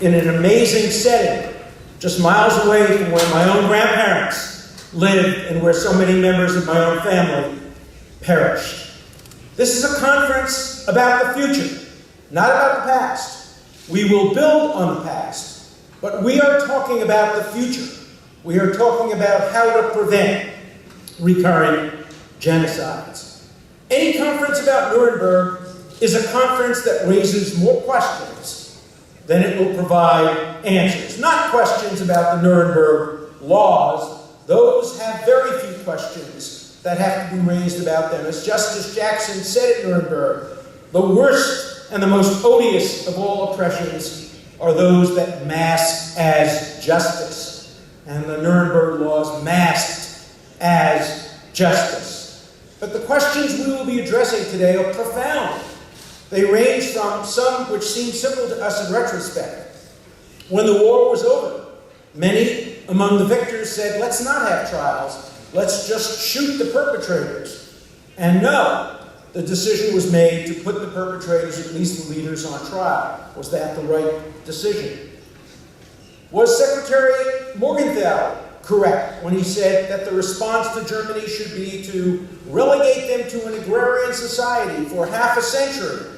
in an amazing setting, just miles away from where my own grandparents lived and where so many members of my own family perished. This is a conference about the future, not about the past. We will build on the past, but we are talking about the future. We are talking about how to prevent recurring genocides. Any conference about Nuremberg is a conference that raises more questions than it will provide answers. Not questions about the Nuremberg laws. Those have very few questions that have to be raised about them. As Justice Jackson said at Nuremberg, the worst and the most odious of all oppressions are those that mask as justice. And the Nuremberg laws masked as justice. But the questions we will be addressing today are profound. They range from some which seem simple to us in retrospect. When the war was over, many among the victors said, let's not have trials, let's just shoot the perpetrators. And no, the decision was made to put the perpetrators, at least the leaders, on trial. Was that the right decision? Was Secretary Morgenthau correct when he said that the response to Germany should be to relegate them to an agrarian society for half a century?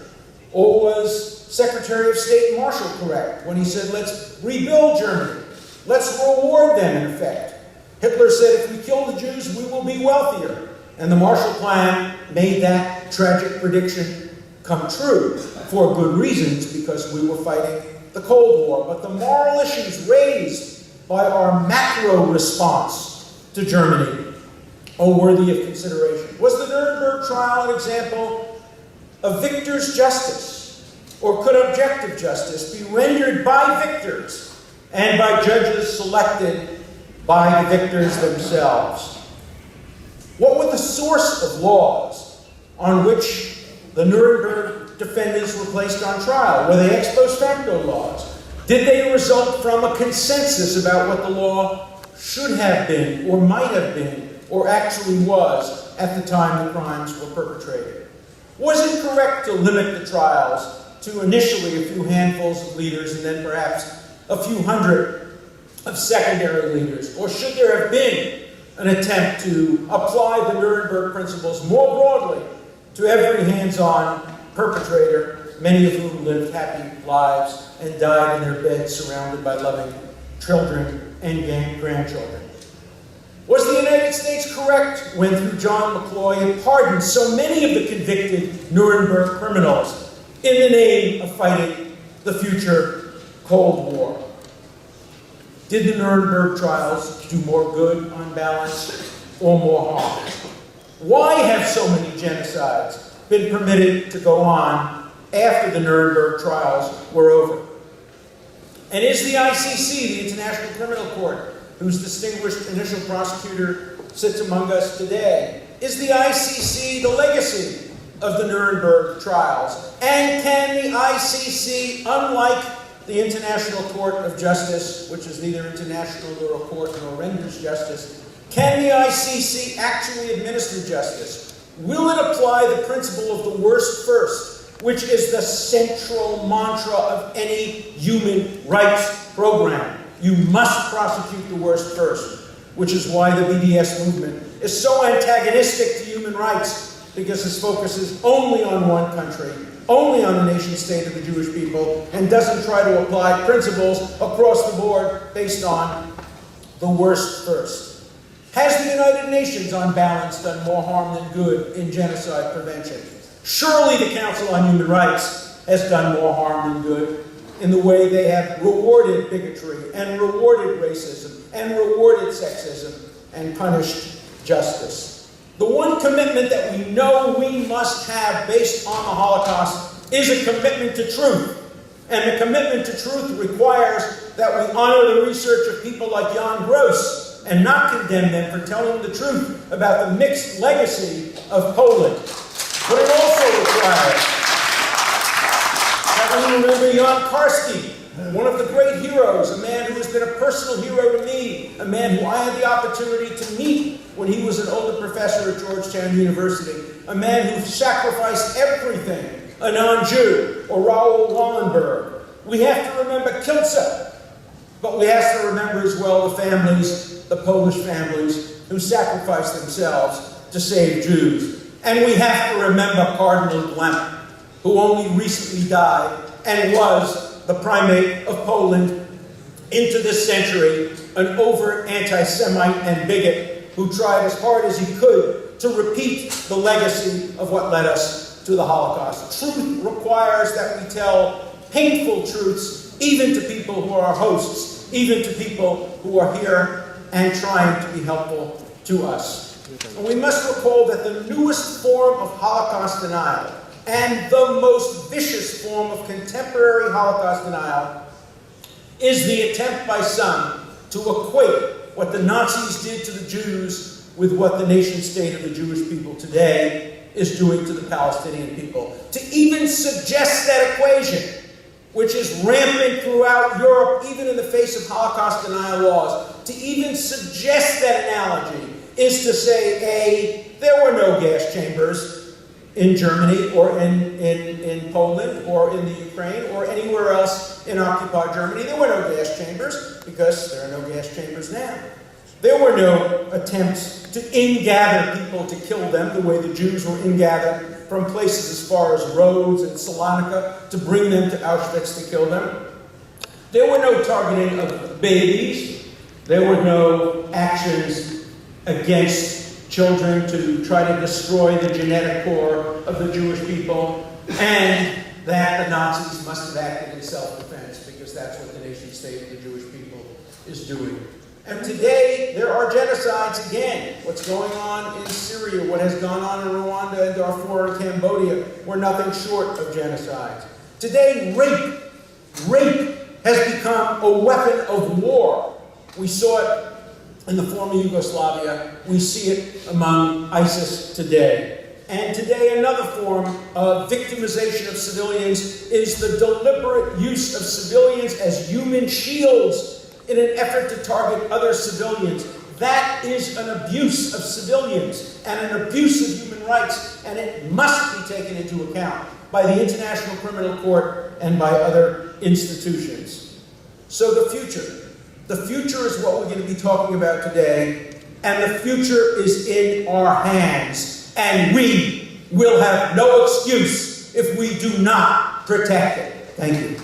Or was Secretary of State Marshall correct when he said, let's rebuild Germany, let's reward them, in effect? Hitler said, if we kill the Jews, we will be wealthier. And the Marshall Plan made that tragic prediction come true for good reasons, because we were fighting the Cold War. But the moral issues raised by our macro response to Germany are worthy of consideration. Was the Nuremberg trial an example of victor's justice? Or could objective justice be rendered by victors and by judges selected by the victors themselves? What were the source of laws on which the Nuremberg defendants were placed on trial? Were they ex post facto laws? Did they result from a consensus about what the law should have been, or might have been, or actually was at the time the crimes were perpetrated? Was it correct to limit the trials to initially a few handfuls of leaders and then perhaps a few hundred of secondary leaders? Or should there have been an attempt to apply the Nuremberg principles more broadly to every hands-on perpetrator, many of whom lived happy lives and died in their beds surrounded by loving children and grandchildren? Was the United States correct when, through John McCloy, it pardoned so many of the convicted Nuremberg criminals in the name of fighting the future Cold War? Did the Nuremberg trials do more good on balance or more harm? Why have so many genocides been permitted to go on after the Nuremberg trials were over? And is the ICC, the International Criminal Court, whose distinguished initial prosecutor sits among us today, is the ICC the legacy of the Nuremberg trials? And can the ICC, unlike the International Court of Justice, which is neither international nor a court nor renders justice, can the ICC actually administer justice? Will it apply the principle of the worst first, which is the central mantra of any human rights program? You must prosecute the worst first, which is why the BDS movement is so antagonistic to human rights, because its focus is only on one country, only on the nation state of the Jewish people, and doesn't try to apply principles across the board based on the worst first. Has the United Nations, on balance, done more harm than good in genocide prevention? Surely the Council on Human Rights has done more harm than good in the way they have rewarded bigotry and rewarded racism and rewarded sexism and punished justice. The one commitment that we know we must have based on the Holocaust is a commitment to truth. And the commitment to truth requires that we honor the research of people like Jan Gross and not condemn them for telling the truth about the mixed legacy of Poland. But it also requires that we remember Jan Karski, one of the great heroes, a man who has been a personal hero to me, a man who I had the opportunity to meet when he was an older professor at Georgetown University, a man who sacrificed everything, a non-Jew, or Raoul Wallenberg, We have to remember Kielce, but we have to remember as well the families, the Polish families, who sacrificed themselves to save Jews. And we have to remember Cardinal Glemp, who only recently died and was the primate of Poland into this century, an overt anti-Semite and bigot who tried as hard as he could to repeat the legacy of what led us to the Holocaust. Truth requires that we tell painful truths, even to people who are hosts, even to people who are here and trying to be helpful to us. And we must recall that the newest form of Holocaust denial and the most vicious form of contemporary Holocaust denial is the attempt by some to equate what the Nazis did to the Jews with what the nation-state of the Jewish people today is doing to the Palestinian people. To even suggest that equation, which is rampant throughout Europe, even in the face of Holocaust denial laws, to even suggest that analogy is to say, A, there were no gas chambers in Germany or in Poland or in the Ukraine or anywhere else in occupied Germany. There were no gas chambers because there are no gas chambers now. There were no attempts to ingather people to kill them the way the Jews were ingathered from places as far as Rhodes and Salonika to bring them to Auschwitz to kill them. There were no targeting of babies. There were no actions against children to try to destroy the genetic core of the Jewish people, and that the Nazis must have acted in self-defense because that's what the nation-state of the Jewish people is doing. And today, there are genocides again. What's going on in Syria, what has gone on in Rwanda and Darfur and Cambodia were nothing short of genocides. Today, rape has become a weapon of war. We saw it in the former Yugoslavia. We see it among ISIS today. And today, another form of victimization of civilians is the deliberate use of civilians as human shields in an effort to target other civilians. That is an abuse of civilians and an abuse of human rights, and it must be taken into account by the International Criminal Court and by other institutions. So the future is what we're going to be talking about today, and the future is in our hands, and we will have no excuse if we do not protect it. Thank you.